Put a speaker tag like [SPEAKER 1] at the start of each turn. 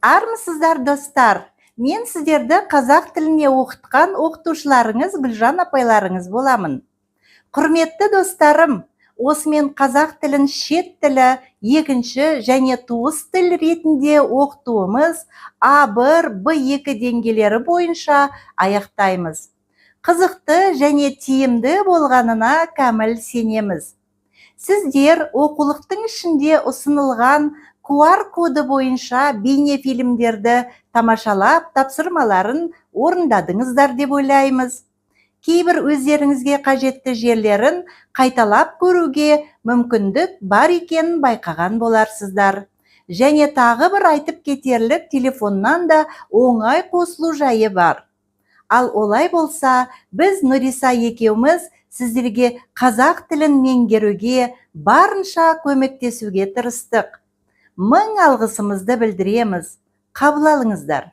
[SPEAKER 1] Армысыздар, достар? Мен сіздерді қазақ тіліне оқытқан оқытушыларыңыз Гүлжан апайларыңыз боламын. Құрметті достарым, осымен қазақ тілін шет тілі, екінші және туыс тіл ретінде оқытуымыз А1, Б2 деңгейлері бойынша аяқтаймыз. Қызықты және тиімді болғанына кәміл сенеміз. Сіздер оқулықтың ішінде ұсынылған QR коды бойынша бейнефильмдерді тамашалап, тапсырмаларын орындадыңыздар деп ойлаймыз. Кейбір өздеріңізге қажетті жерлерін қайталап көруге мүмкіндік бар екенін байқаған боларсыздар. Және тағы бір айтып кетерлік, телефоннан да оңай қосылу жайы бар. Ал олай болса, біз Нұриса екеуміз сіздерге қазақ тілін меңгеруге барынша көмектесуге тырыстық. Мың алғысымызды білдіреміз. Қабыл алыңыздар.